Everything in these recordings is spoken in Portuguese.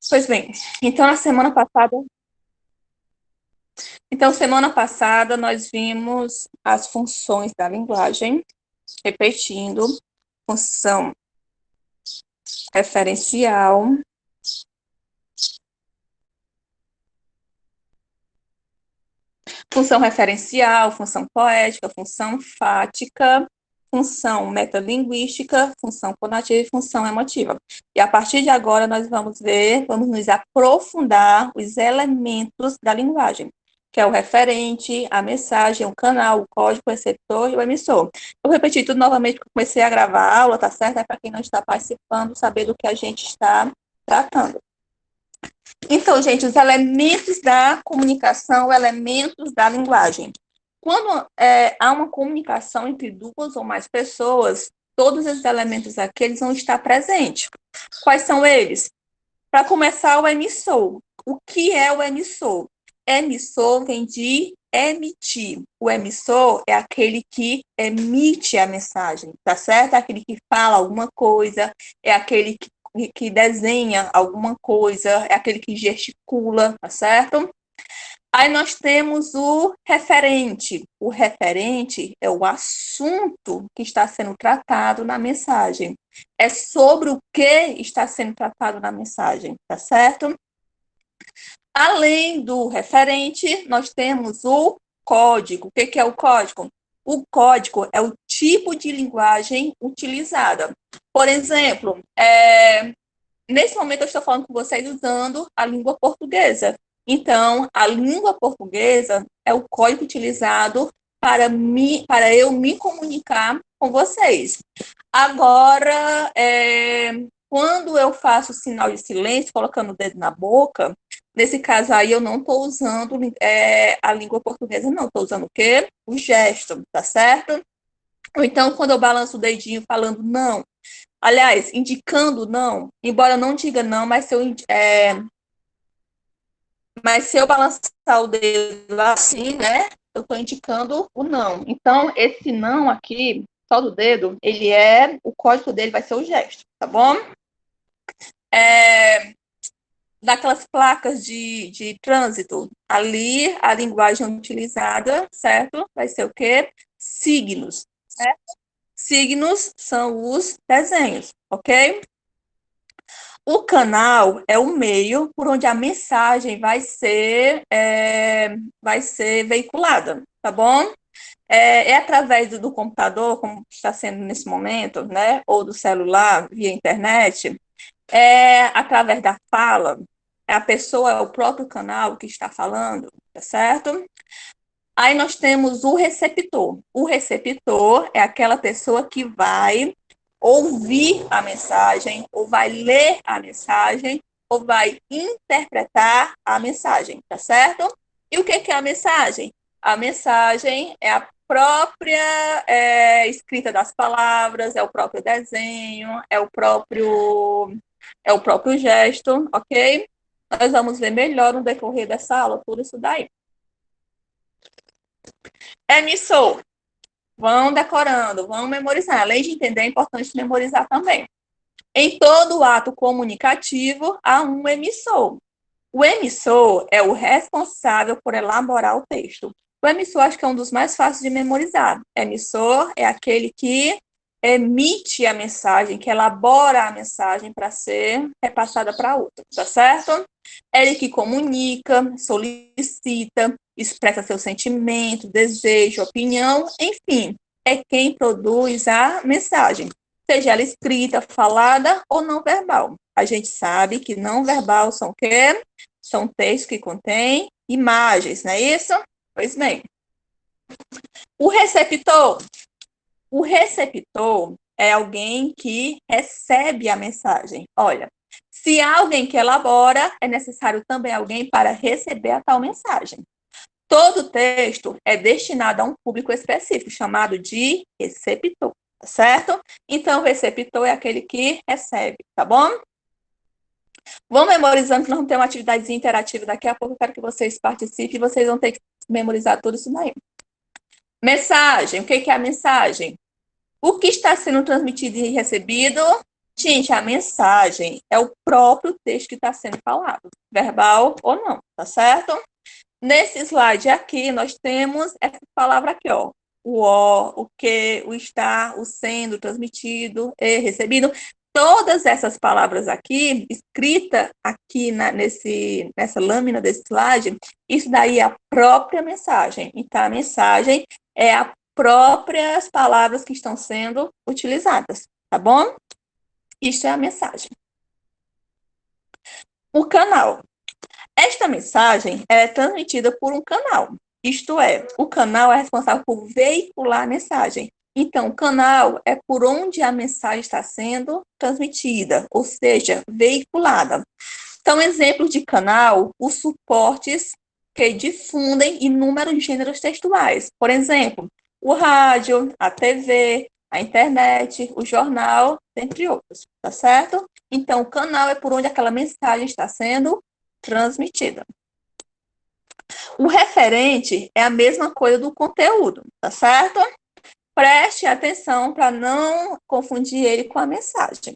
Pois bem, então semana passada nós vimos as funções da linguagem, repetindo, função referencial, função poética, função fática, função metalinguística, função fonativa e função emotiva. E a partir de agora nós vamos nos aprofundar os elementos da linguagem, que é o referente, a mensagem, o canal, o código, o receptor e o emissor. Eu vou repetir tudo novamente, porque comecei a gravar a aula, tá certo? É para quem não está participando, saber do que a gente está tratando. Então, gente, os elementos da comunicação, elementos da linguagem. Quando há uma comunicação entre duas ou mais pessoas, todos esses elementos aqui eles vão estar presentes. Quais são eles? Para começar, o emissor. O que é o emissor? Emissor vem de emitir. O emissor é aquele que emite a mensagem, tá certo? É aquele que fala alguma coisa, é aquele que desenha alguma coisa, é aquele que gesticula, tá certo? Aí nós temos o referente. O referente é o assunto que está sendo tratado na mensagem. É sobre o que está sendo tratado na mensagem, tá certo? Além do referente, nós temos o código. O que é o código? O código é o tipo de linguagem utilizada. Por exemplo, nesse momento eu estou falando com vocês usando a língua portuguesa. Então, a língua portuguesa é o código utilizado para eu me comunicar com vocês. Agora, quando eu faço o sinal de silêncio, colocando o dedo na boca, nesse caso aí eu não estou usando a língua portuguesa, não. Estou usando o quê? O gesto, tá certo? Ou então, quando eu balanço o dedinho falando não, aliás, indicando não, embora eu não diga não, mas se eu balançar o dedo assim, né, eu estou indicando o não. Então, esse não aqui, só do dedo, o código dele vai ser o gesto, tá bom? Daquelas placas de trânsito, ali a linguagem utilizada, certo? Vai ser o quê? Signos, certo? Signos são os desenhos, ok? O canal é o meio por onde a mensagem vai ser veiculada, tá bom? É através do computador, como está sendo nesse momento, né? Ou do celular, via internet, através da fala, a pessoa é o próprio canal que está falando, tá certo? Aí nós temos o receptor. O receptor é aquela pessoa que vai ouvir a mensagem, ou vai ler a mensagem, ou vai interpretar a mensagem, tá certo? E o que é a mensagem? A mensagem é a própria escrita das palavras, é o próprio desenho, é o próprio gesto, ok? Nós vamos ver melhor no decorrer dessa aula, tudo isso daí. Emissor, vão decorando, vão memorizar. Além de entender, é importante memorizar também. Em todo ato comunicativo, há um emissor. O emissor é o responsável por elaborar o texto. O emissor acho que é um dos mais fáceis de memorizar. Emissor é aquele que emite a mensagem, que elabora a mensagem para ser repassada para outra, tá certo? É ele que comunica, solicita, expressa seu sentimento, desejo, opinião, enfim, é quem produz a mensagem, seja ela escrita, falada ou não verbal. A gente sabe que não verbal são o quê? São textos que contêm imagens, não é isso? Pois bem. O receptor. O receptor é alguém que recebe a mensagem. Olha, se há alguém que elabora, é necessário também alguém para receber a tal mensagem. Todo texto é destinado a um público específico, chamado de receptor, tá certo? Então, o receptor é aquele que recebe, tá bom? Vão memorizando, que nós vamos ter uma atividade interativa daqui a pouco. Eu quero que vocês participem e vocês vão ter que memorizar tudo isso daí. Mensagem. O que é a mensagem? O que está sendo transmitido e recebido Gente, a mensagem é o próprio texto que está sendo falado, verbal ou não, tá certo? Nesse slide aqui, nós temos essa palavra aqui, ó. O que, o estar, o sendo, transmitido e recebido. Todas essas palavras aqui, escrita aqui nessa lâmina desse slide, isso daí é a própria mensagem. Então, a mensagem é as próprias palavras que estão sendo utilizadas, tá bom? Isso é a mensagem. O canal. Esta mensagem é transmitida por um canal. Isto é, o canal é responsável por veicular a mensagem. Então, o canal é por onde a mensagem está sendo transmitida, ou seja, veiculada. Então, exemplos de canal, os suportes que difundem inúmeros gêneros textuais. Por exemplo, o rádio, a TV, a internet, o jornal, entre outros, tá certo? Então, o canal é por onde aquela mensagem está sendo transmitida. O referente é a mesma coisa do conteúdo, tá certo? Preste atenção para não confundir ele com a mensagem.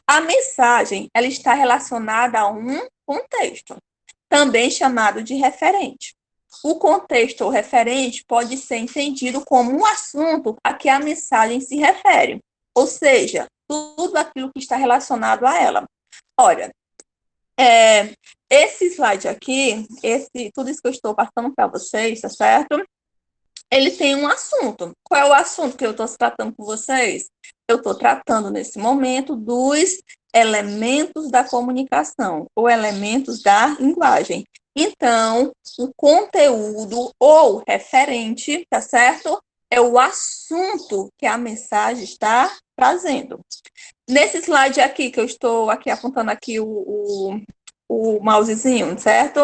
A mensagem, ela está relacionada a um contexto, também chamado de referente. O contexto ou referente pode ser entendido como um assunto a que a mensagem se refere, ou seja, tudo aquilo que está relacionado a ela. Olha, esse slide aqui, tudo isso que eu estou passando para vocês, tá certo? Ele tem um assunto. Qual é o assunto que eu estou tratando com vocês? Eu estou tratando, nesse momento, dos elementos da comunicação, ou elementos da linguagem. Então, o conteúdo ou referente, tá certo? É o assunto que a mensagem está trazendo. Nesse slide aqui, que eu estou aqui apontando aqui o mousezinho, certo?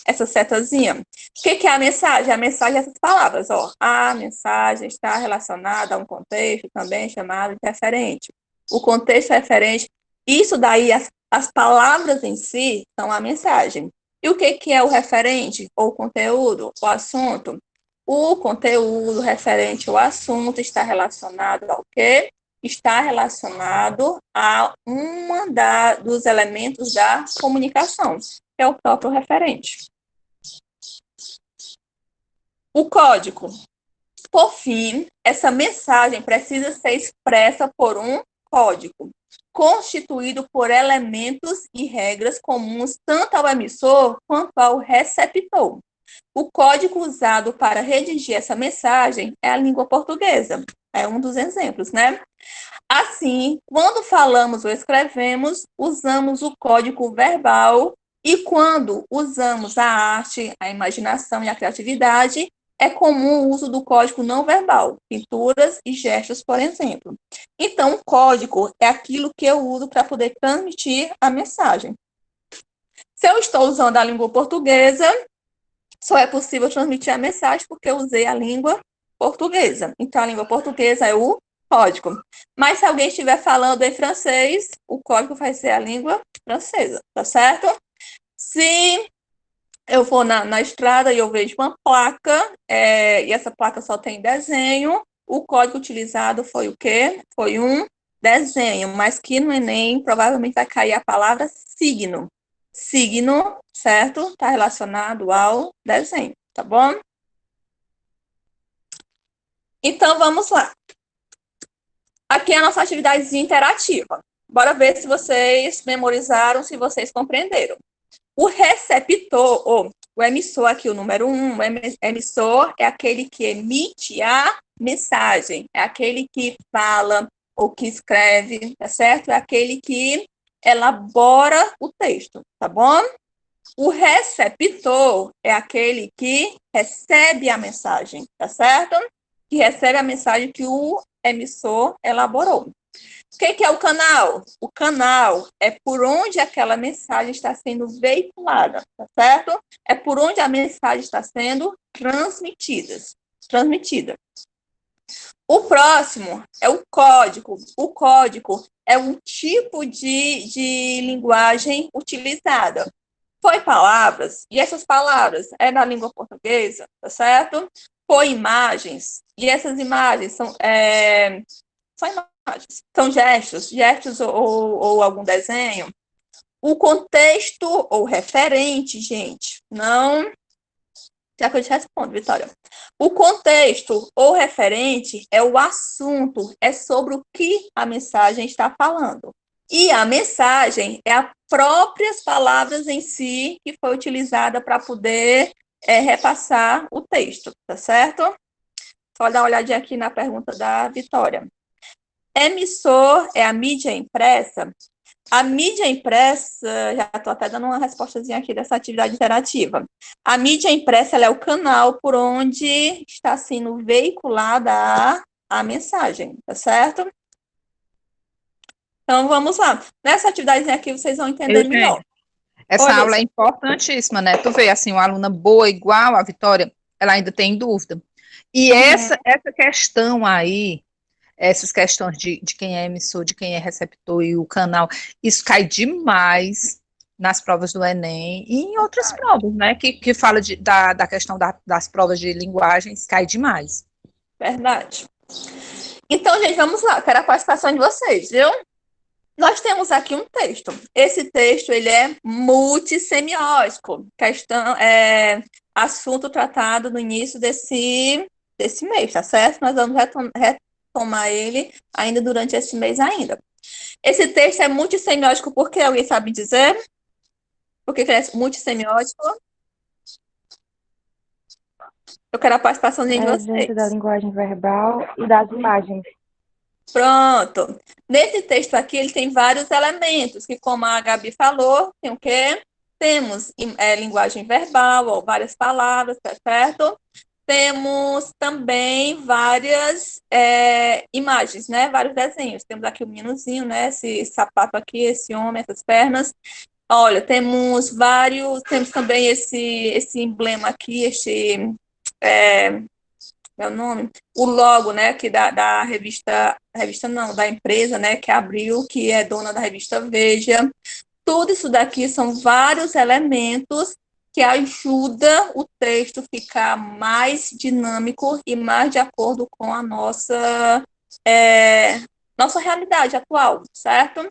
Essa setazinha. O que é a mensagem? A mensagem é essas palavras, ó. A mensagem está relacionada a um contexto também chamado de referente. O contexto referente, isso daí, as palavras em si são a mensagem. E o que é o referente? Ou o conteúdo, o assunto? O conteúdo referente ao assunto está relacionado ao quê? Está relacionado a dos elementos da comunicação, que é o próprio referente. O código. Por fim, essa mensagem precisa ser expressa por um código, constituído por elementos e regras comuns tanto ao emissor quanto ao receptor. O código usado para redigir essa mensagem é a língua portuguesa. É um dos exemplos, né? Assim, quando falamos ou escrevemos, usamos o código verbal e quando usamos a arte, a imaginação e a criatividade, é comum o uso do código não verbal, pinturas e gestos, por exemplo. Então, o código é aquilo que eu uso para poder transmitir a mensagem. Se eu estou usando a língua portuguesa, só é possível transmitir a mensagem porque eu usei a língua portuguesa. Então, a língua portuguesa é o código. Mas se alguém estiver falando em francês, o código vai ser a língua francesa, tá certo? Se eu vou na estrada e eu vejo uma placa, e essa placa só tem desenho, o código utilizado foi o quê? Foi um desenho, mas que no Enem provavelmente vai cair a palavra signo. Signo, certo? Está relacionado ao desenho, tá bom? Então, vamos lá. Aqui é a nossa atividade interativa. Bora ver se vocês memorizaram, se vocês compreenderam. O receptor, ou o emissor aqui, o número 1, o emissor é aquele que emite a mensagem, é aquele que fala ou que escreve, tá certo? É aquele que elabora o texto, tá bom? O receptor é aquele que recebe a mensagem, tá certo? Que recebe a mensagem que o emissor elaborou. O que é o canal? O canal é por onde aquela mensagem está sendo veiculada, tá certo? É por onde a mensagem está sendo transmitida. O próximo é o código. O código é um tipo de linguagem utilizada. Foi palavras, e essas palavras é na língua portuguesa, tá certo? Foi imagens, e essas imagens são São gestos ou algum desenho. O contexto ou referente, gente, não. Já que eu te respondo, Vitória. O contexto ou referente é o assunto, é sobre o que a mensagem está falando. E a mensagem é as próprias palavras em si que foi utilizada para poder repassar o texto, tá certo? Só dar uma olhadinha aqui na pergunta da Vitória. Emissor é a mídia impressa? A mídia impressa, já estou até dando uma respostazinha aqui dessa atividade interativa. A mídia impressa ela é o canal por onde está sendo veiculada a mensagem, tá certo? Então, vamos lá. Nessa atividade aqui, vocês vão entender melhor. Essa aula é importantíssima, né? Tu vê, assim, uma aluna boa, igual a Vitória, ela ainda tem dúvida. E essa questão aí, essas questões de quem é emissor, de quem é receptor e o canal, isso cai demais nas provas do Enem e em outras provas, né? Que fala da questão das provas de linguagens, cai demais. Verdade. Então, gente, vamos lá. Quero a participação de vocês, viu? Nós temos aqui um texto. Esse texto, ele é multissemiótico. Assunto tratado no início desse mês, tá certo? Nós vamos retomar ele ainda durante esse mês ainda. Esse texto é multissemiótico porque alguém sabe dizer? Por que ele é multissemiótico? Eu quero a participação de vocês. Dentro da linguagem verbal e das imagens. Pronto. Nesse texto aqui, ele tem vários elementos, que como a Gabi falou, tem o quê? Temos linguagem verbal, ou várias palavras, tá certo? Temos também várias imagens, né? Vários desenhos. Temos aqui o meninozinho, né? Esse sapato aqui, esse homem, essas pernas. Olha, temos também esse emblema aqui, meu nome, o logo, né, que da revista não, da empresa, né, que abriu, que é dona da revista Veja. Tudo isso daqui são vários elementos que ajudam o texto a ficar mais dinâmico e mais de acordo com a nossa realidade atual, certo?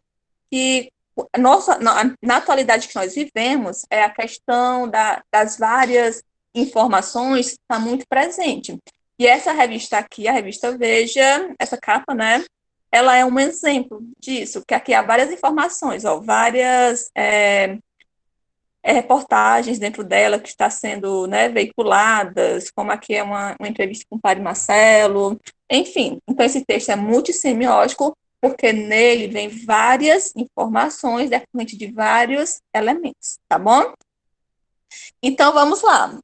E na atualidade que nós vivemos, a questão das várias informações está muito presente. E essa revista aqui, a revista Veja, essa capa, né? Ela é um exemplo disso, que aqui há várias informações, ó, várias reportagens dentro dela que está sendo, né, veiculadas, como aqui é uma entrevista com o padre Marcelo, enfim. Então, esse texto é multissemiótico, porque nele vem várias informações decorrentes de vários elementos, tá bom? Então, vamos lá.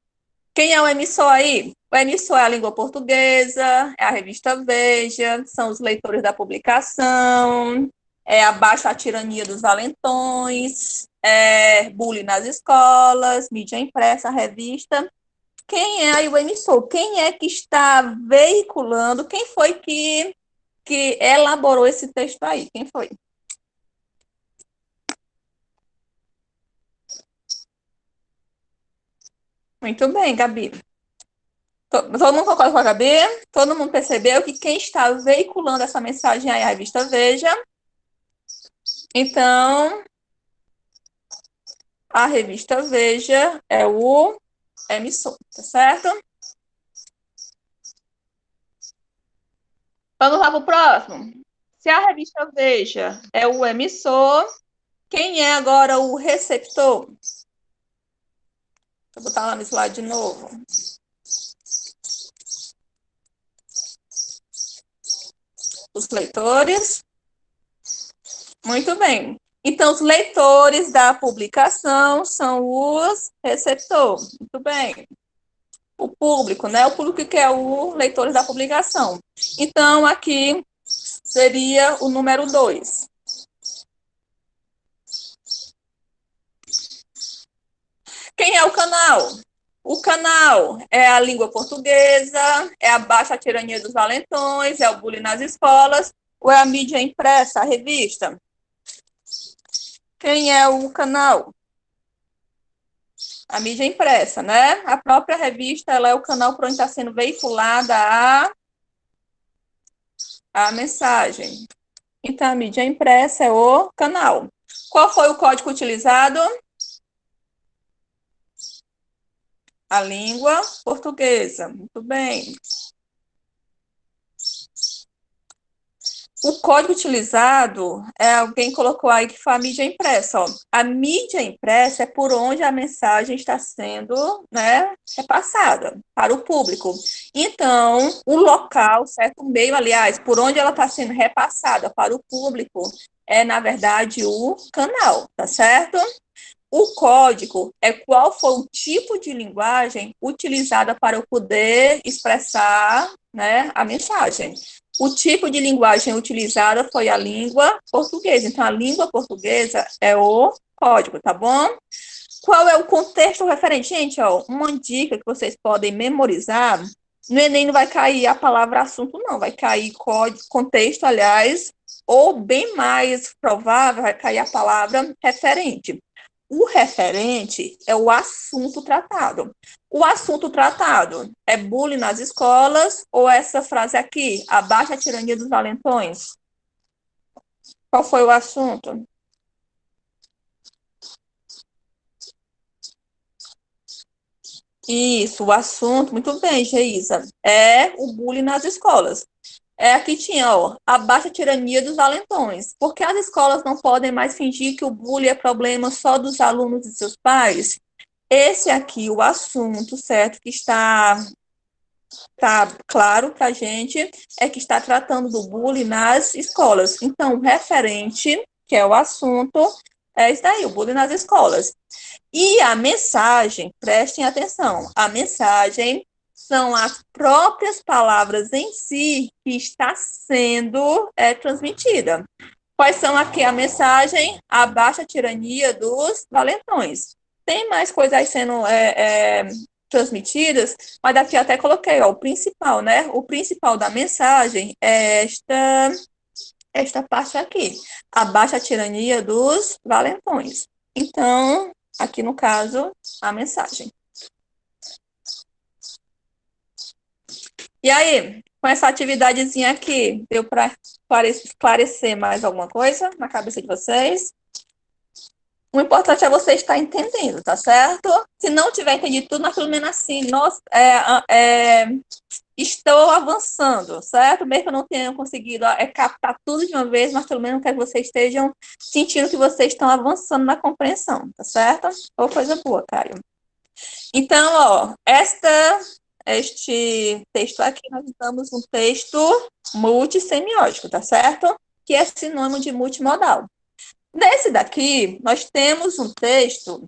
Quem é o emissor aí? O emissor é a língua portuguesa, é a revista Veja, são os leitores da publicação, Abaixo a Tirania dos Valentões, bullying nas escolas, mídia impressa, revista. Quem é aí o emissor? Quem é que está veiculando? Quem foi que elaborou esse texto aí? Quem foi? Muito bem, Gabi. Todo mundo concorda com a Gabi? Todo mundo percebeu que quem está veiculando essa mensagem aí é a revista Veja? Então, a revista Veja é o emissor, tá certo? Vamos lá para o próximo. Se a revista Veja é o emissor, quem é agora o receptor? Vou botar lá no slide de novo. Os leitores. Muito bem. Então, os leitores da publicação são os receptores. Muito bem. O público, né? O público que é o leitores da publicação. Então, aqui seria o número 2. Quem é o canal? O canal é a língua portuguesa, é Abaixo a Tirania dos Valentões, é o bullying nas escolas, ou é a mídia impressa, a revista? Quem é o canal? A mídia impressa, né? A própria revista, ela é o canal por onde está sendo veiculada a mensagem. Então, a mídia impressa é o canal. Qual foi o código utilizado? A língua portuguesa. Muito bem. O código utilizado, alguém colocou aí que foi a mídia impressa. Ó. A mídia impressa é por onde a mensagem está sendo, né, repassada para o público. Então, o local, certo? O meio, aliás, por onde ela está sendo repassada para o público é, na verdade, o canal, tá certo? O código é qual foi o tipo de linguagem utilizada para eu poder expressar, né, a mensagem. O tipo de linguagem utilizada foi a língua portuguesa. Então, a língua portuguesa é o código, tá bom? Qual é o contexto referente? Gente, ó, uma dica que vocês podem memorizar, no Enem não vai cair a palavra assunto, não. Vai cair código, contexto, aliás, ou bem mais provável, vai cair a palavra referente. O referente é o assunto tratado. O assunto tratado é bullying nas escolas ou essa frase aqui, abaixo a tirania dos valentões? Qual foi o assunto? Isso, o assunto, muito bem, Geisa, é o bullying nas escolas. Aqui tinha, ó, abaixa a tirania dos valentões. Porque as escolas não podem mais fingir que o bullying é problema só dos alunos e seus pais? Esse aqui, o assunto, certo, que tá claro para a gente, é que está tratando do bullying nas escolas. Então, o referente, que é o assunto, é isso daí, o bullying nas escolas. E a mensagem, prestem atenção, a mensagem são as próprias palavras em si que está sendo transmitida. Quais são aqui a mensagem? Abaixa a tirania dos valentões. Tem mais coisas aí sendo transmitidas, mas daqui até coloquei, ó, o principal, né? O principal da mensagem é esta parte aqui. Abaixa a tirania dos valentões. Então, aqui no caso, a mensagem. E aí, com essa atividadezinha aqui, deu para esclarecer mais alguma coisa na cabeça de vocês? O importante é você estar entendendo, tá certo? Se não tiver entendido tudo, mas pelo menos assim, nós estou avançando, certo? Mesmo que eu não tenha conseguido captar tudo de uma vez, mas pelo menos quero que vocês estejam sentindo que vocês estão avançando na compreensão, tá certo? Ou coisa boa, Caio. Então, ó, este texto aqui, nós usamos um texto multissemiótico, tá certo? Que é sinônimo de multimodal. Nesse daqui, nós temos um texto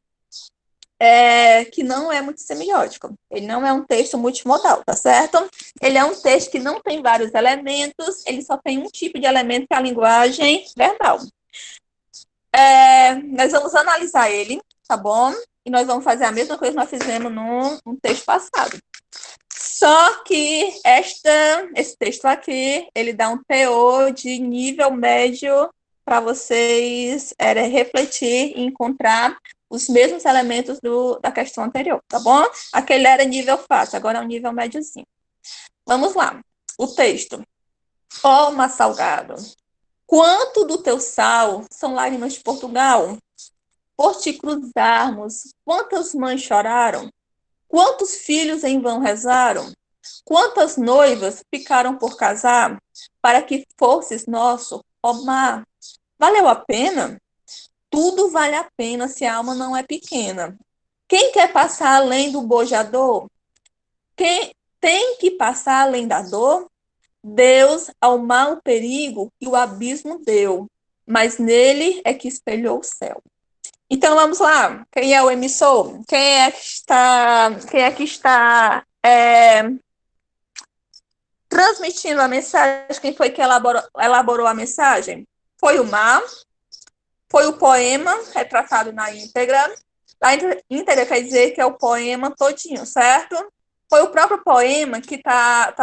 que não é multissemiótico. Ele não é um texto multimodal, tá certo? Ele é um texto que não tem vários elementos, ele só tem um tipo de elemento, que é a linguagem verbal. Nós vamos analisar ele, tá bom? E nós vamos fazer a mesma coisa que nós fizemos no texto passado. Só que esse texto aqui, ele dá um teor de nível médio para vocês refletir e encontrar os mesmos elementos da questão anterior, tá bom? Aquele era nível fácil, agora é um nível médiozinho. Vamos lá. O texto. Ó, mar salgado, quanto do teu sal são lágrimas de Portugal? Por te cruzarmos, quantas mães choraram? Quantos filhos em vão rezaram? Quantas noivas ficaram por casar para que fosses nosso, ó mar? Valeu a pena? Tudo vale a pena se a alma não é pequena. Quem quer passar além do bojador? Quem tem que passar além da dor? Deus ao mar o perigo e o abismo deu, mas nele é que espelhou o céu. Então vamos lá. Quem é o emissor? Quem é que está transmitindo a mensagem? Quem foi que elaborou a mensagem? Foi o mar, foi o poema retratado na íntegra. A íntegra quer dizer que é o poema todinho, certo? Foi o próprio poema que tá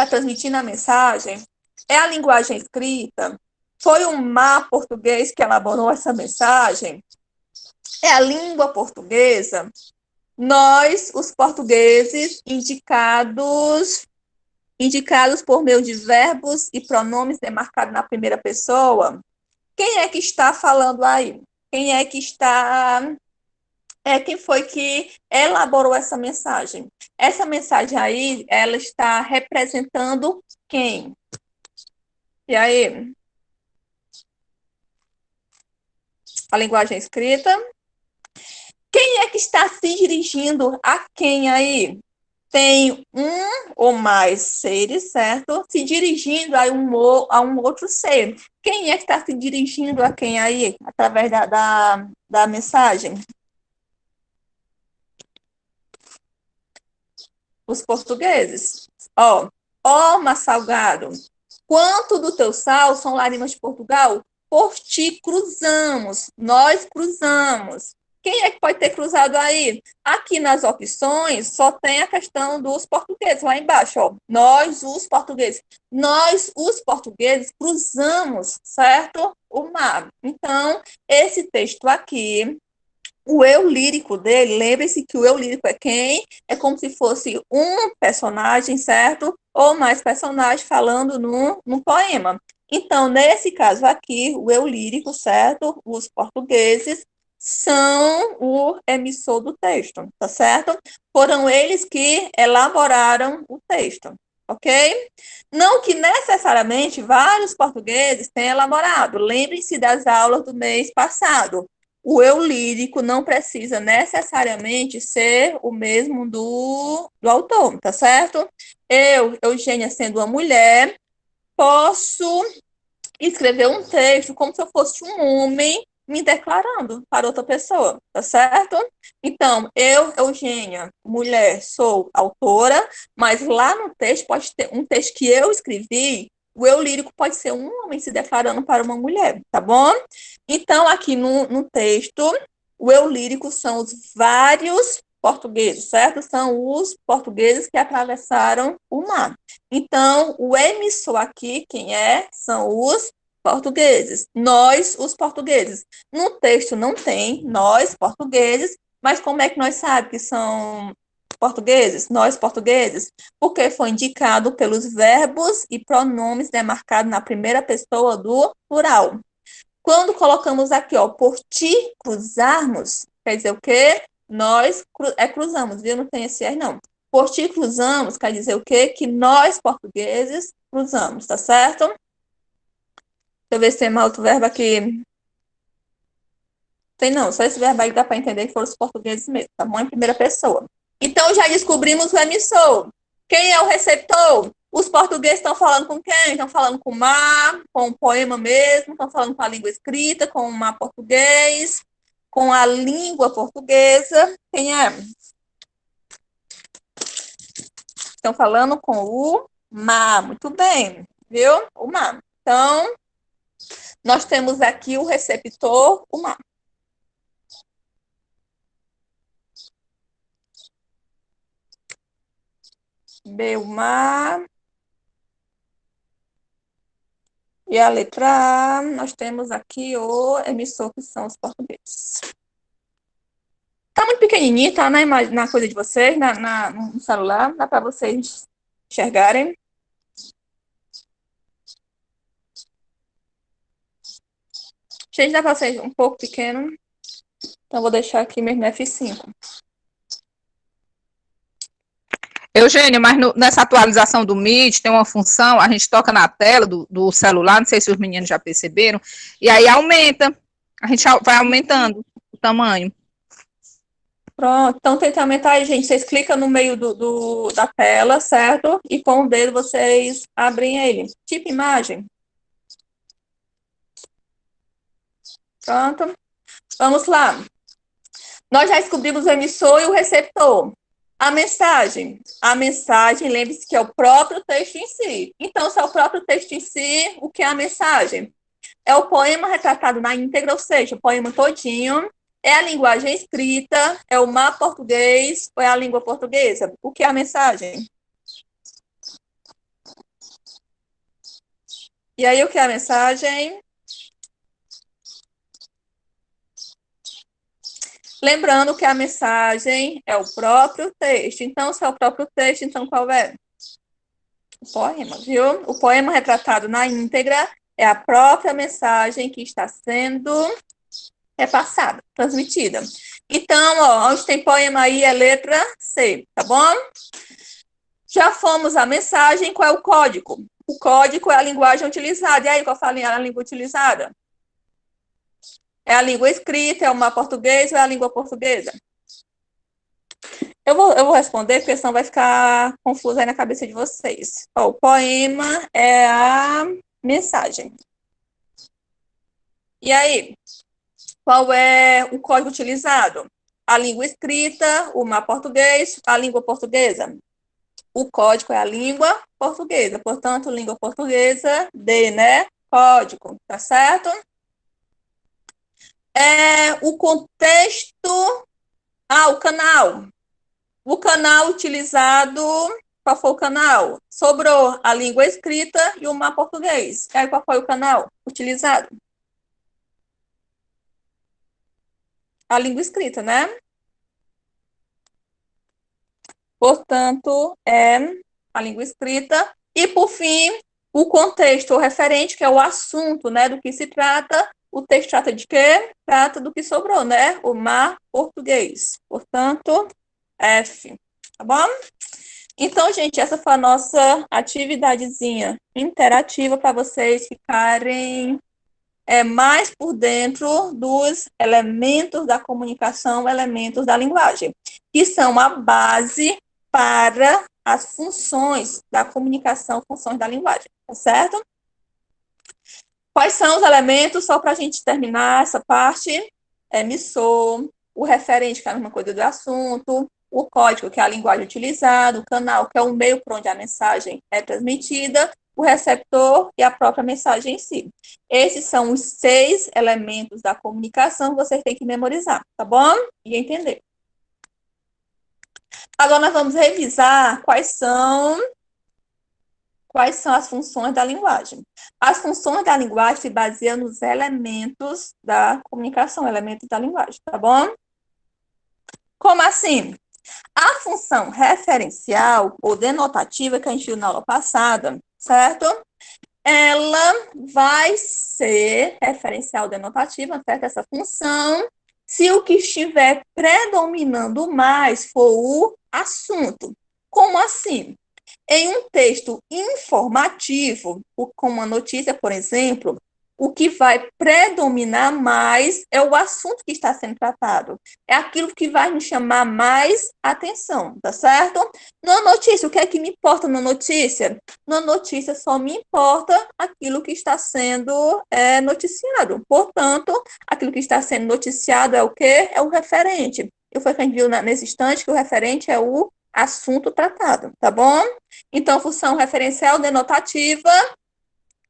transmitindo a mensagem. É a linguagem escrita. Foi o mar português que elaborou essa mensagem. É a língua portuguesa. Nós, os portugueses, indicados indicados por meio de verbos e pronomes demarcados na primeira pessoa. Quem é que está falando aí? Quem é que está... quem foi que elaborou essa mensagem? Essa mensagem aí, ela está representando quem? E aí? A linguagem escrita. Quem é que está se dirigindo a quem aí? Tem um ou mais seres, certo? Se dirigindo a um outro ser. Quem é que está se dirigindo a quem aí? Através da mensagem? Os portugueses. Ó, Massalgado, quanto do teu sal são lágrimas de Portugal? Por ti cruzamos, nós cruzamos. Quem é que pode ter cruzado aí? Aqui nas opções só tem a questão dos portugueses, lá embaixo, ó. Nós, os portugueses. Nós, os portugueses, cruzamos, certo? O mar. Então, esse texto aqui, o eu lírico dele, lembre-se que o eu lírico é quem? É como se fosse um personagem, certo? Ou mais personagens falando num poema. Então, nesse caso aqui, o eu lírico, certo? Os portugueses são o emissor do texto, tá certo? Foram eles que elaboraram o texto, ok? Não que necessariamente vários portugueses tenham elaborado. Lembrem-se das aulas do mês passado. O eu lírico não precisa necessariamente ser o mesmo do autor, tá certo? Eu, Eugênia, sendo uma mulher, posso escrever um texto como se eu fosse um homem me declarando para outra pessoa, tá certo? Então, eu, Eugênia, mulher, sou autora, mas lá no texto pode ter um texto que eu escrevi, o eu lírico pode ser um homem se declarando para uma mulher, tá bom? Então, aqui no texto, o eu lírico são os vários portugueses, certo? São os portugueses que atravessaram o mar. Então, o emissor aqui, quem é? São os portugueses. Nós, os portugueses. No texto não tem nós, portugueses, mas como é que nós sabemos que são portugueses? Nós, portugueses? Porque foi indicado pelos verbos e pronomes demarcados na primeira pessoa do plural. Quando colocamos aqui, ó, por ti cruzarmos, quer dizer o quê? Nós cruzamos, viu? Não tem esse R, não. Por ti cruzamos, quer dizer o quê? Que nós, portugueses, cruzamos, tá certo? Deixa eu ver se tem mais outro verbo aqui. Tem não, só esse verbo aí dá para entender que foram os portugueses mesmo, tá bom? Em primeira pessoa. Então, já descobrimos o emissor. Quem é o receptor? Os portugueses estão falando com quem? Estão falando com o mar, com o poema mesmo, estão falando com a língua escrita, com o mar português, com a língua portuguesa. Quem é? Estão falando com o mar. Muito bem, viu? O mar. Então, nós temos aqui o receptor, o mar. B, o mar. E a letra A, nós temos aqui o emissor, que são os portugueses. Tá muito pequenininho, tá na coisa de vocês, no celular, dá para vocês enxergarem. Gente, dá para vocês um pouco pequeno, então vou deixar aqui mesmo no F5. Eugênio, mas nessa atualização do Meet tem uma função, a gente toca na tela do celular, não sei se os meninos já perceberam, e aí aumenta, a gente vai aumentando o tamanho. Pronto, então tenta aumentar aí, gente. Vocês clicam no meio da tela, certo? E com o dedo vocês abrem ele. Tipo imagem. Pronto. Vamos lá. Nós já descobrimos o emissor e o receptor. A mensagem, lembre-se que é o próprio texto em si. Então, se é o próprio texto em si, o que é a mensagem? É o poema retratado na íntegra, ou seja, o poema todinho. É a linguagem escrita, é o mar português, ou é a língua portuguesa? O que é a mensagem? E aí, o que é a mensagem? Lembrando que a mensagem é o próprio texto. Então, se é o próprio texto, então qual é? O poema, viu? O poema retratado na íntegra é a própria mensagem que está sendo repassada, transmitida. Então, ó, onde tem poema aí é letra C, tá bom? Já fomos à mensagem, qual é o código? O código é a linguagem utilizada. E aí, qual é a língua utilizada? É a língua escrita, é uma português ou é a língua portuguesa? Eu vou responder, porque senão vai ficar confuso aí na cabeça de vocês. Ó, o poema é a mensagem. E aí, qual é o código utilizado? A língua escrita, uma português, a língua portuguesa. O código é a língua portuguesa, portanto, língua portuguesa, D, né? Código, tá certo? O contexto. O canal. O canal utilizado. Qual foi o canal? Sobrou a língua escrita e o mar português. E aí, qual foi o canal utilizado? A língua escrita, né? Portanto, é a língua escrita. E, por fim, o contexto ou referente, que é o assunto, né? Do que se trata. O texto trata de quê? Trata do que sobrou, né? O mar português. Portanto, F. Tá bom? Então, gente, essa foi a nossa atividadezinha interativa para vocês ficarem mais por dentro dos elementos da comunicação, elementos da linguagem, que são a base para as funções da comunicação, funções da linguagem, tá certo? Quais são os elementos, só para a gente terminar essa parte? Emissor, o referente, que é a mesma coisa do assunto, o código, que é a linguagem utilizada, o canal, que é o meio por onde a mensagem é transmitida, o receptor e a própria mensagem em si. Esses são os 6 elementos da comunicação que vocês têm que memorizar, tá bom? E entender. Agora nós vamos revisar quais são as funções da linguagem. As funções da linguagem se baseiam nos elementos da comunicação, elementos da linguagem, tá bom? Como assim? A função referencial ou denotativa que a gente viu na aula passada, certo? Ela vai ser referencial denotativa, certo? Essa função, se o que estiver predominando mais for o assunto. Como assim? Em um texto informativo, como uma notícia, por exemplo, o que vai predominar mais é o assunto que está sendo tratado. É aquilo que vai me chamar mais atenção, tá certo? Na notícia, o que é que me importa na notícia? Na notícia só me importa aquilo que está sendo noticiado. Portanto, aquilo que está sendo noticiado é o quê? É o referente. Eu foi que a gente viu nesse instante que o referente é o assunto tratado, tá bom? Então, função referencial denotativa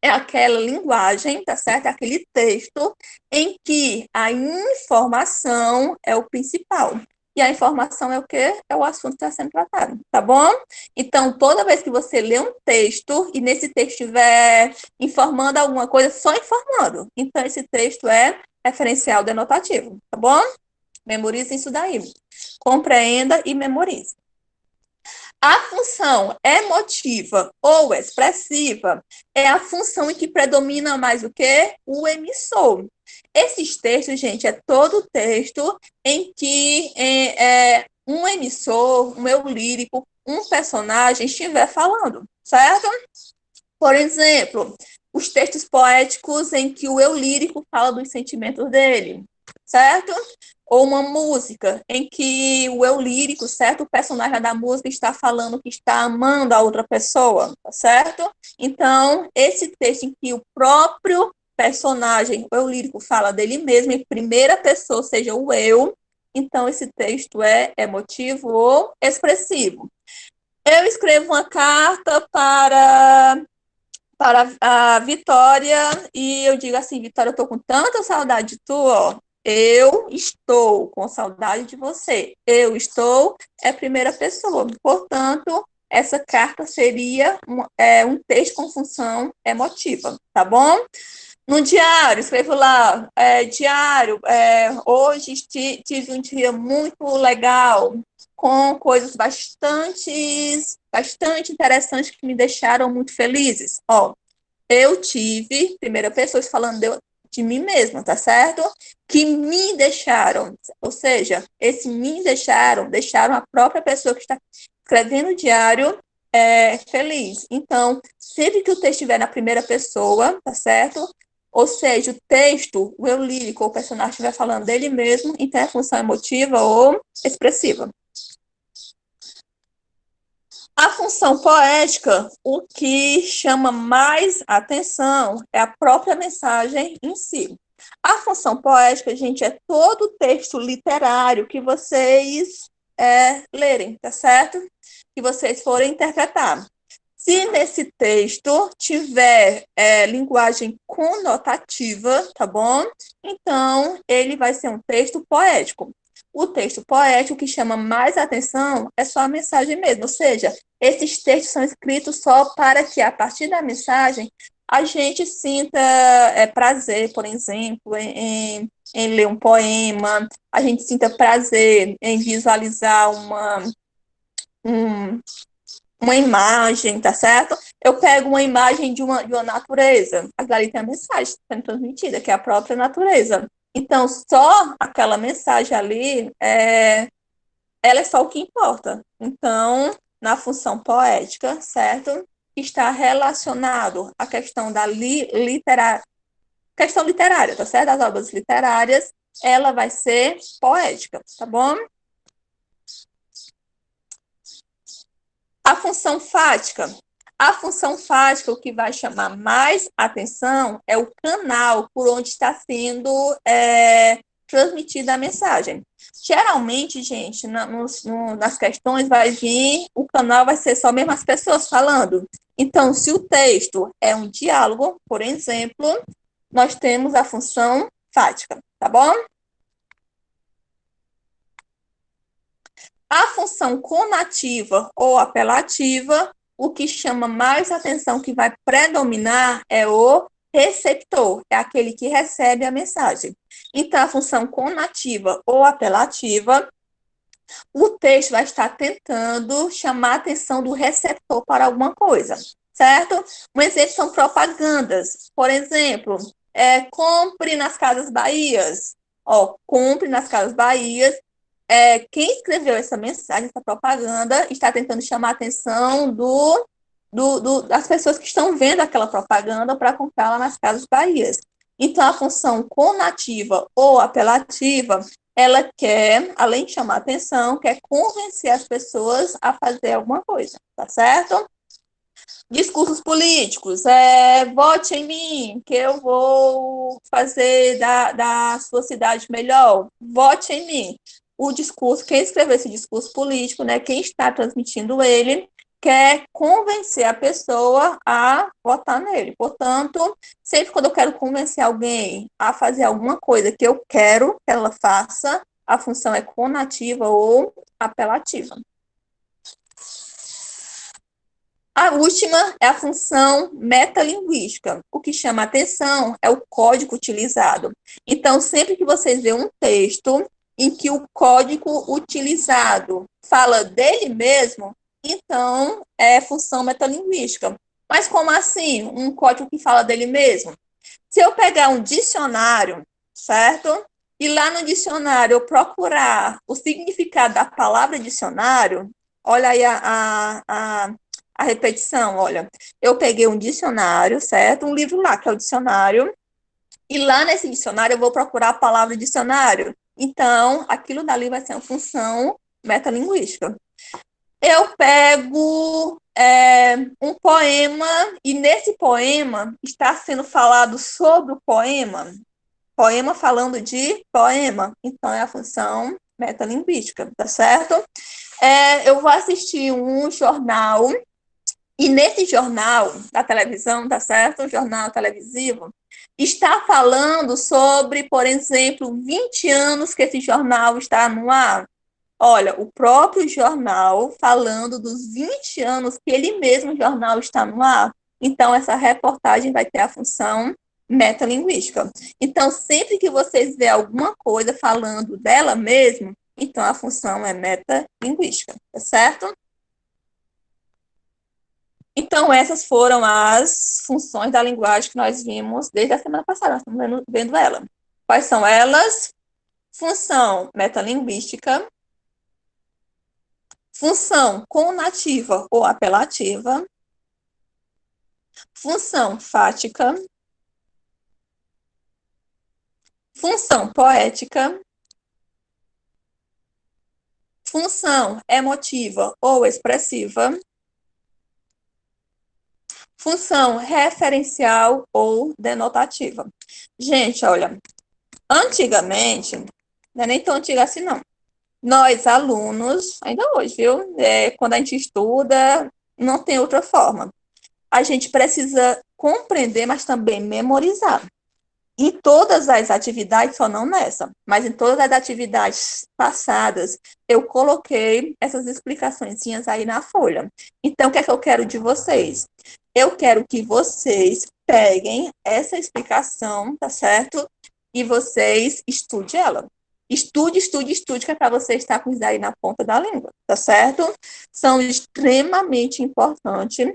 é aquela linguagem, tá certo? É aquele texto em que a informação é o principal. E a informação é o quê? É o assunto que está sendo tratado, tá bom? Então, toda vez que você lê um texto e nesse texto estiver informando alguma coisa, só informando. Então, esse texto é referencial denotativo, tá bom? Memorize isso daí. Compreenda e memorize. A função emotiva ou expressiva é a função em que predomina mais o quê? O emissor. Esses textos, gente, é todo texto em que um emissor, um eu lírico, um personagem estiver falando, certo? Por exemplo, os textos poéticos em que o eu lírico fala dos sentimentos dele, certo? Ou uma música em que o eu lírico, certo? O personagem da música está falando que está amando a outra pessoa, tá certo? Então, esse texto em que o próprio personagem, o eu lírico, fala dele mesmo em primeira pessoa, ou seja, o eu, então esse texto é emotivo ou expressivo. Eu escrevo uma carta para a Vitória e eu digo assim, Vitória, eu tô com tanta saudade de tu, ó. Eu estou com saudade de você. Eu estou é primeira pessoa. Portanto, essa carta seria um texto com função emotiva, tá bom? No diário, escrevo lá, diário, hoje tive um dia muito legal, com coisas bastante interessantes que me deixaram muito felizes. Ó, eu tive, primeira pessoa falando de mim mesma, tá certo? Que me deixaram, ou seja, esse me deixaram a própria pessoa que está escrevendo o diário feliz. Então, sempre que o texto estiver na primeira pessoa, tá certo? Ou seja, o texto, o eu lírico, o personagem estiver falando dele mesmo, então é função emotiva ou expressiva. A função poética, o que chama mais atenção é a própria mensagem em si. A função poética, gente, é todo o texto literário que vocês lerem, tá certo? Que vocês forem interpretar. Se nesse texto tiver linguagem conotativa, tá bom? Então, ele vai ser um texto poético. O texto poético que chama mais atenção é só a mensagem mesmo, ou seja, esses textos são escritos só para que, a partir da mensagem, a gente sinta prazer, por exemplo, em ler um poema, a gente sinta prazer em visualizar uma imagem, tá certo? Eu pego uma imagem de uma natureza, ali tem a mensagem sendo transmitida, que é a própria natureza. Então, só aquela mensagem ali, ela é só o que importa. Então, na função poética, certo? Está relacionado à questão da questão literária, tá certo? Das obras literárias, ela vai ser poética, tá bom? A função fática. A função fática, o que vai chamar mais atenção é o canal por onde está sendo transmitida a mensagem. Geralmente, gente, nas questões vai vir, o canal vai ser só mesmo as pessoas falando. Então, se o texto é um diálogo, por exemplo, nós temos a função fática, tá bom? A função conativa ou apelativa, o que chama mais atenção, que vai predominar, é o receptor, é aquele que recebe a mensagem. Então, a função conativa ou apelativa, o texto vai estar tentando chamar a atenção do receptor para alguma coisa, certo? Um exemplo são propagandas. Por exemplo, compre nas Casas Bahias. Ó, compre nas Casas Bahias. Quem escreveu essa mensagem, essa propaganda, está tentando chamar a atenção das pessoas que estão vendo aquela propaganda para comprá-la nas Casas Bahias. Então, a função conativa ou apelativa, ela quer, além de chamar a atenção, quer convencer as pessoas a fazer alguma coisa, tá certo? Discursos políticos, vote em mim, que eu vou fazer da sua cidade melhor, vote em mim. O discurso, quem escreveu esse discurso político, né, quem está transmitindo ele, quer convencer a pessoa a votar nele. Portanto, sempre quando eu quero convencer alguém a fazer alguma coisa que eu quero que ela faça, a função é conativa ou apelativa. A última é a função metalinguística. O que chama atenção é o código utilizado. Então, sempre que vocês veem um texto em que o código utilizado fala dele mesmo, então é função metalinguística. Mas como assim? Um código que fala dele mesmo? Se eu pegar um dicionário, certo? E lá no dicionário eu procurar o significado da palavra dicionário, olha aí a repetição, olha. Eu peguei um dicionário, certo? Um livro lá, que é o dicionário, e lá nesse dicionário eu vou procurar a palavra dicionário. Então, aquilo dali vai ser uma função metalinguística. Eu pego um poema, e nesse poema está sendo falado sobre o poema falando de poema, então é a função metalinguística, tá certo? Eu vou assistir um jornal, e nesse jornal da televisão, tá certo? Um jornal televisivo, está falando sobre, por exemplo, 20 anos que esse jornal está no ar. Olha, o próprio jornal falando dos 20 anos que ele mesmo, o jornal, está no ar. Então, essa reportagem vai ter a função metalinguística. Então, sempre que vocês verem alguma coisa falando dela mesma, então a função é metalinguística, tá certo? Então, essas foram as funções da linguagem que nós vimos desde a semana passada, nós estamos vendo ela. Quais são elas? Função metalinguística, função conativa ou apelativa, função fática, função poética, função emotiva ou expressiva, função referencial ou denotativa. Gente, olha, antigamente, não é nem tão antiga assim, não. Nós, alunos, ainda hoje, viu? Quando a gente estuda, não tem outra forma. A gente precisa compreender, mas também memorizar. Em todas as atividades, só não nessa, mas em todas as atividades passadas, eu coloquei essas explicaçõezinhas aí na folha. Então, o que é que eu quero de vocês? Eu quero que vocês peguem essa explicação, tá certo? E vocês estudem ela. Estude, estude, estude, que é para você estar com isso aí na ponta da língua, tá certo? São extremamente importantes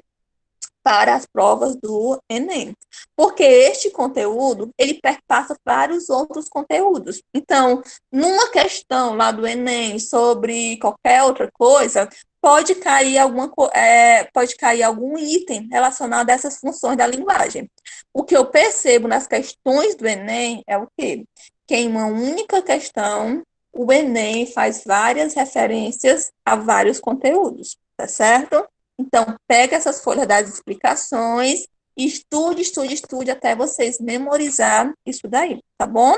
para as provas do Enem. Porque este conteúdo, ele perpassa vários outros conteúdos. Então, numa questão lá do Enem sobre qualquer outra coisa, pode cair algum item relacionado a essas funções da linguagem. O que eu percebo nas questões do Enem é o quê? Que em uma única questão, o Enem faz várias referências a vários conteúdos, tá certo? Então, pega essas folhas das explicações, estude, estude, estude até vocês memorizar isso daí, tá bom?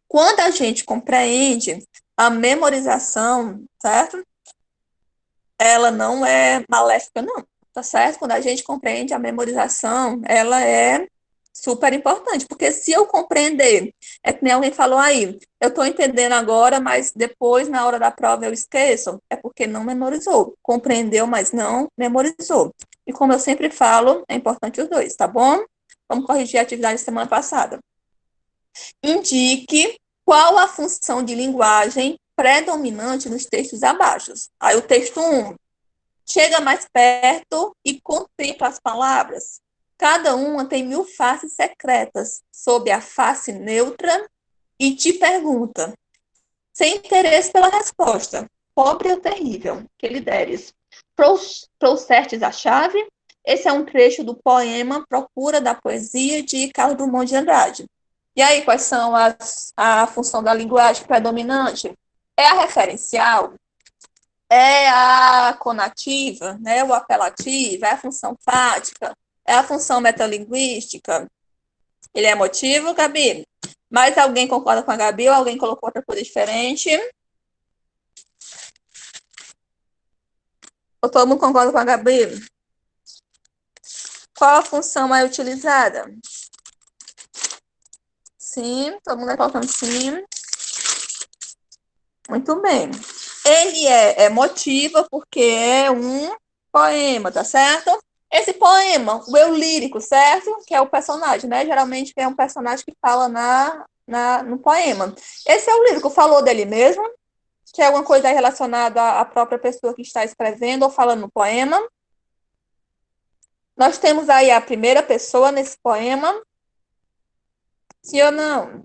Quando a gente compreende a memorização, certo? Ela não é maléfica, não, tá certo? Quando a gente compreende a memorização, ela é super importante, porque se eu compreender, é que nem alguém falou aí, eu estou entendendo agora, mas depois, na hora da prova, eu esqueço, é porque não memorizou. Compreendeu, mas não memorizou. E como eu sempre falo, é importante os dois, tá bom? Vamos corrigir a atividade da semana passada. Indique qual a função de linguagem predominante nos textos abaixo. Aí o texto 1, chega mais perto e contempla as palavras. Cada uma tem 1000 faces secretas, sob a face neutra, e te pergunta, sem interesse pela resposta, pobre ou terrível, que lhe deres. Trouxestes a chave? Esse é um trecho do poema Procura da Poesia, de Carlos Drummond de Andrade. E aí, quais são a função da linguagem predominante? É a referencial, é a conativa, né, o apelativo, é a função fática, é a função metalinguística. Ele é emotivo, Gabi? Mas alguém concorda com a Gabi ou alguém colocou outra coisa diferente? Ou todo mundo concorda com a Gabi? Qual a função é utilizada? Sim, todo mundo está colocando sim. Muito bem. Ele é emotivo porque é um poema, tá certo? Esse poema, o eu lírico, certo? Que é o personagem, né? Geralmente é um personagem que fala no poema. Esse é o lírico, falou dele mesmo? Que é alguma coisa relacionada à própria pessoa que está escrevendo ou falando no poema? Nós temos aí a primeira pessoa nesse poema? Sim ou não?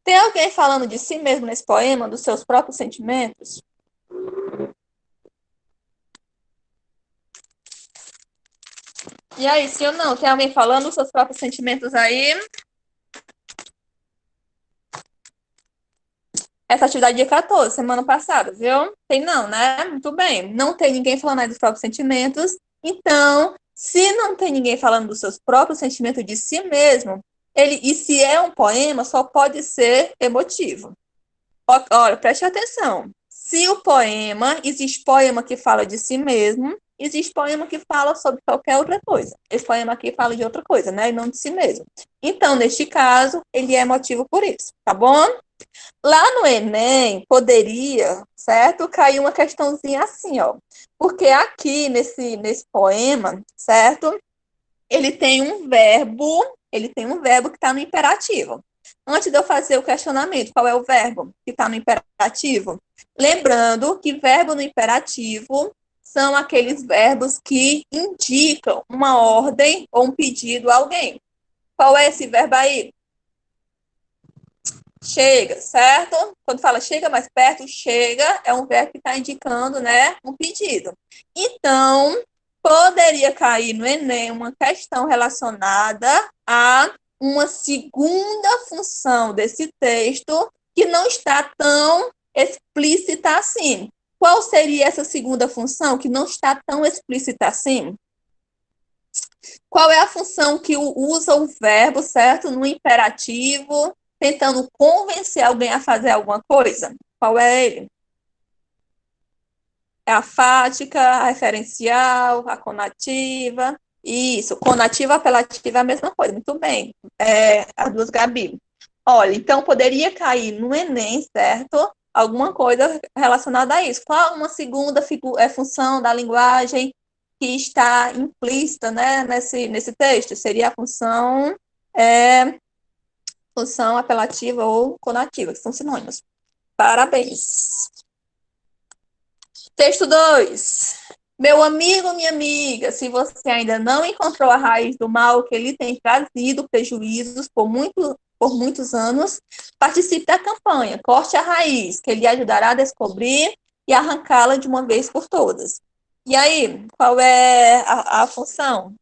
Tem alguém falando de si mesmo nesse poema, dos seus próprios sentimentos? E aí, sim ou não? Tem alguém falando dos seus próprios sentimentos aí? Essa atividade dia 14, semana passada, viu? Tem não, né? Muito bem. Não tem ninguém falando aí dos próprios sentimentos. Então, se não tem ninguém falando dos seus próprios sentimentos de si mesmo, e se é um poema, só pode ser emotivo. Olha, preste atenção. Se o poema, existe poema que fala de si mesmo, existe poema que fala sobre qualquer outra coisa. Esse poema aqui fala de outra coisa, né? E não de si mesmo. Então, neste caso, ele é emotivo por isso, tá bom? Lá no Enem, poderia, certo? Cair uma questãozinha assim, ó. Porque aqui, nesse poema, certo? ele tem um verbo que está no imperativo. Antes de eu fazer o questionamento, qual é o verbo que está no imperativo? Lembrando que verbo no imperativo são aqueles verbos que indicam uma ordem ou um pedido a alguém. Qual é esse verbo aí? Chega, certo? Quando fala chega mais perto, chega é um verbo que está indicando, né, um pedido. Então, poderia cair no Enem uma questão relacionada a uma segunda função desse texto que não está tão explícita assim. Qual seria essa segunda função que não está tão explícita assim? Qual é a função que usa o verbo, certo, no imperativo, tentando convencer alguém a fazer alguma coisa? Qual é ele? É a fática, a referencial, a conativa. Isso, conativa, apelativa é a mesma coisa, muito bem. As duas, Gabi. Olha, então poderia cair no Enem, certo? Alguma coisa relacionada a isso. Qual uma segunda função da linguagem que está implícita, né, nesse texto? Seria a função apelativa ou conativa, que são sinônimos. Parabéns. Texto 2. Meu amigo, minha amiga, se você ainda não encontrou a raiz do mal que ele tem trazido prejuízos por muitos anos, participe da campanha. Corte a raiz, que ele ajudará a descobrir e arrancá-la de uma vez por todas. E aí, qual é a função?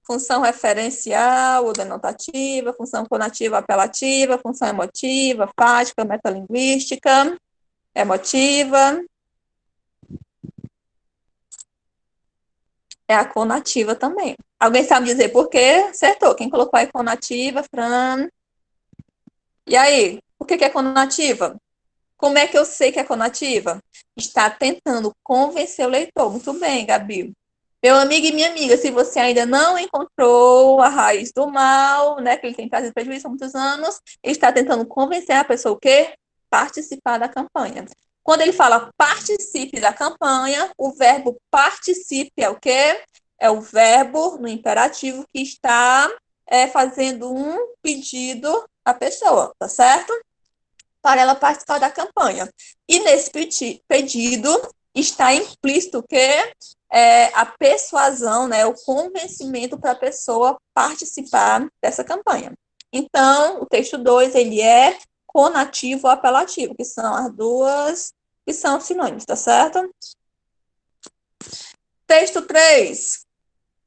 Função referencial ou denotativa, função conativa apelativa, função emotiva, fática, metalinguística, emotiva. É a conativa também. Alguém sabe dizer por quê? Acertou. Quem colocou aí conativa, Fran? E aí, por que é conativa? Como é que eu sei que é conativa? Está tentando convencer o leitor. Muito bem, Gabi. Meu amigo e minha amiga, se você ainda não encontrou a raiz do mal, né, que ele tem trazido prejuízo há muitos anos, ele está tentando convencer a pessoa o quê? Participar da campanha. Quando ele fala participe da campanha, o verbo participe é o quê? É o verbo no imperativo que está fazendo um pedido à pessoa, tá certo? Para ela participar da campanha. E nesse pedido está implícito o quê? A persuasão, né, o convencimento para a pessoa participar dessa campanha. Então, o texto 2, ele é conativo ou apelativo, que são as duas que são sinônimos, tá certo? Texto 3.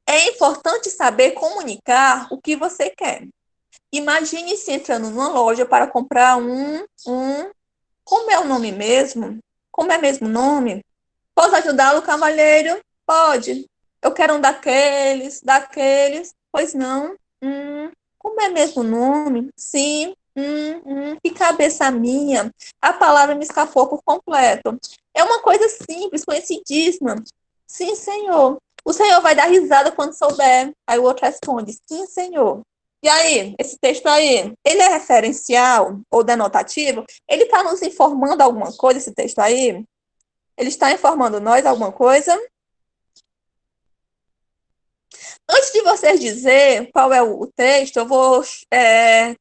É importante saber comunicar o que você quer. Imagine-se entrando numa loja para comprar como é o nome mesmo? Como é mesmo o nome? Posso ajudá-lo, cavalheiro? Pode. Eu quero um daqueles. Pois não. Como é mesmo o nome? Sim. Que cabeça minha. A palavra me escapou por completo. É uma coisa simples, conhecidíssima. Sim, senhor. O senhor vai dar risada quando souber. Aí o outro responde, sim, senhor. E aí, esse texto aí, ele é referencial ou denotativo? Ele está nos informando alguma coisa, esse texto aí? Ele está informando nós alguma coisa? Antes de vocês dizer qual é o texto, eu vou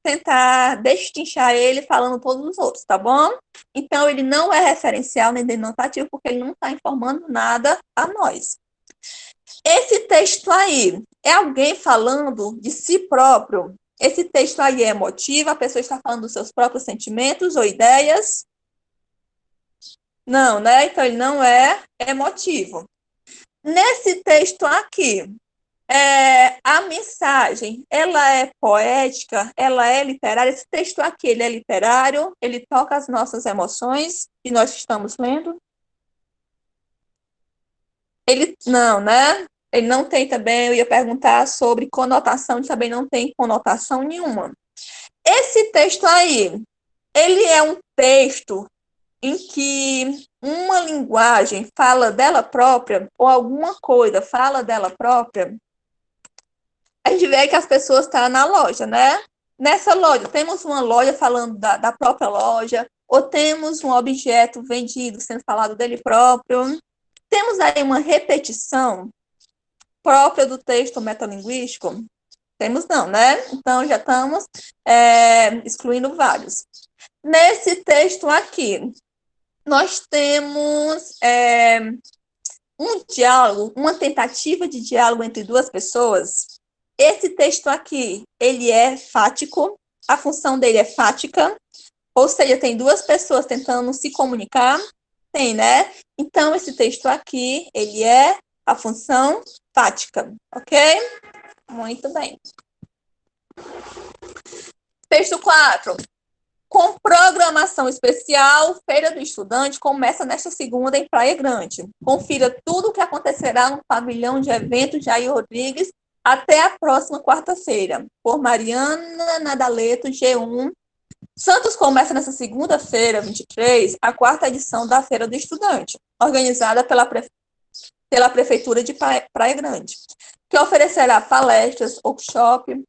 tentar destrinchar ele falando todos os outros, tá bom? Então, ele não é referencial nem denotativo, porque ele não está informando nada a nós. Esse texto aí é alguém falando de si próprio? Esse texto aí é emotivo? A pessoa está falando dos seus próprios sentimentos ou ideias? Não, né? Então, ele não é emotivo. Nesse texto aqui, a mensagem, ela é poética, ela é literária. Esse texto aqui, ele é literário, ele toca as nossas emoções que nós estamos lendo. Ele não, né? Ele não tem também, eu ia perguntar sobre conotação, ele também não tem conotação nenhuma. Esse texto aí, ele é um texto em que uma linguagem fala dela própria, ou alguma coisa fala dela própria. A gente vê que as pessoas estão na loja, né? Nessa loja, temos uma loja falando da própria loja, ou temos um objeto vendido sendo falado dele próprio. Temos aí uma repetição própria do texto metalinguístico? Temos não, né? Então, já estamos excluindo vários. Nesse texto aqui, nós temos um diálogo, uma tentativa de diálogo entre duas pessoas. Esse texto aqui, ele é fático, a função dele é fática, ou seja, tem duas pessoas tentando se comunicar, tem, né? Então, esse texto aqui, ele é a função fática, ok? Muito bem. Texto 4. Com programação especial, Feira do Estudante começa nesta segunda em Praia Grande. Confira tudo o que acontecerá no pavilhão de eventos Jair Rodrigues até a próxima quarta-feira. Por Mariana Nadaleto, G1. Santos começa nesta segunda-feira, 23, a quarta edição da Feira do Estudante, organizada pela Prefeitura de Praia Grande, que oferecerá palestras, workshop,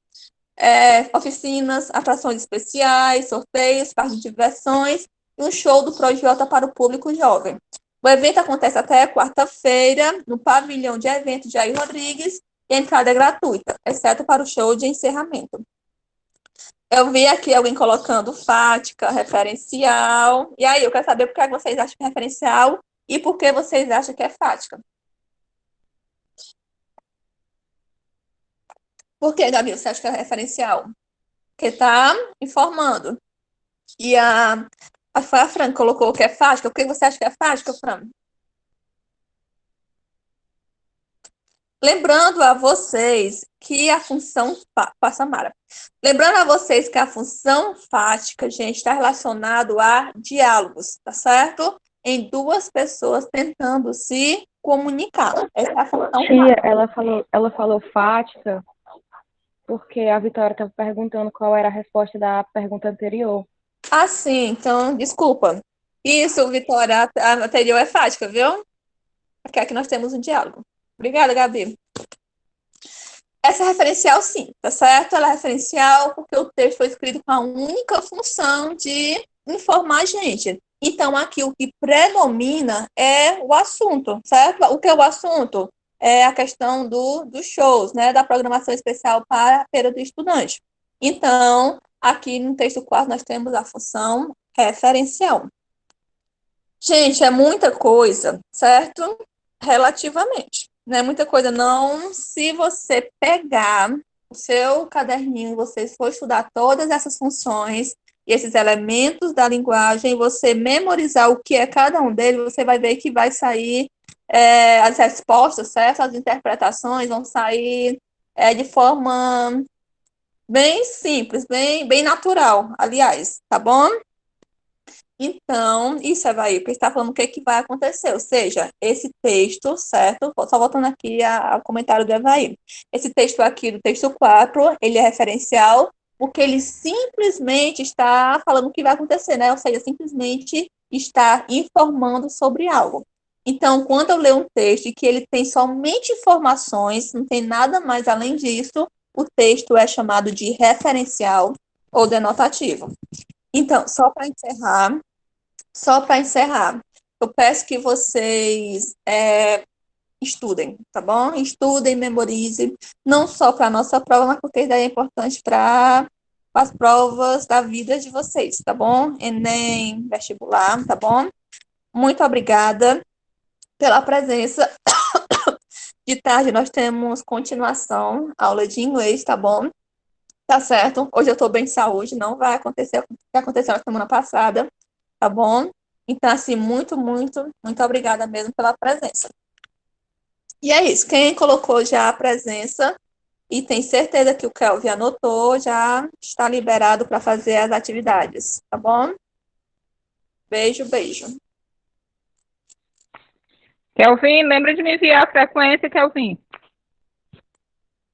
oficinas, atrações especiais, sorteios, parques de diversões e um show do Projota para o público jovem. O evento acontece até quarta-feira no pavilhão de eventos Jair Rodrigues e a entrada é gratuita, exceto para o show de encerramento. Eu vi aqui alguém colocando fática, referencial. E aí, eu quero saber por que vocês acham que é referencial e por que vocês acham que é fática. Por que, Gabi, você acha que é referencial? Porque está informando. E foi a Fran que colocou que é fática. Por que você acha que é fática, Fran? Lembrando a vocês que a função... Samara. Lembrando a vocês que a função fática, gente, está relacionado a diálogos, tá certo? Em duas pessoas tentando se comunicar. Essa é a função Tia, fática. ela falou fática porque a Vitória estava perguntando qual era a resposta da pergunta anterior. Ah, sim, então, desculpa. Isso, Vitória, a anterior é fática, viu? Aqui é que nós temos um diálogo. Obrigada, Gabi. Essa é referencial, sim, tá certo? Ela é referencial porque o texto foi escrito com a única função de informar a gente. Então, aqui o que predomina é o assunto, certo? O que é o assunto? É a questão dos shows, né? Da programação especial para a Feira do Estudante. Então, aqui no texto 4, nós temos a função referencial. Gente, é muita coisa, certo? Relativamente. Não é muita coisa, não. Se você pegar o seu caderninho, você for estudar todas essas funções e esses elementos da linguagem, você memorizar o que é cada um deles, você vai ver que vai sair as respostas, certo? As interpretações vão sair de forma bem simples, bem natural, aliás, tá bom? Então, isso, Evaí, porque está falando o que vai acontecer, ou seja, esse texto, certo? Só voltando aqui ao comentário do Evaí. Esse texto aqui, do texto 4, ele é referencial, porque ele simplesmente está falando o que vai acontecer, né? Ou seja, simplesmente está informando sobre algo. Então, quando eu leio um texto e que ele tem somente informações, não tem nada mais além disso, o texto é chamado de referencial ou denotativo. Então, só para encerrar, eu peço que vocês estudem, tá bom? Estudem, memorizem, não só para a nossa prova, mas porque daí é importante para as provas da vida de vocês, tá bom? Enem, vestibular, tá bom? Muito obrigada pela presença. De tarde nós temos continuação, aula de inglês, tá bom? Tá certo? Hoje eu tô bem de saúde, não vai acontecer o que aconteceu na semana passada, tá bom? Então, assim, muito, muito, muito obrigada mesmo pela presença. E é isso. Quem colocou já a presença e tem certeza que o Kelvin anotou, já está liberado para fazer as atividades, tá bom? Beijo, beijo. Kelvin, lembra de me enviar a frequência, Kelvin.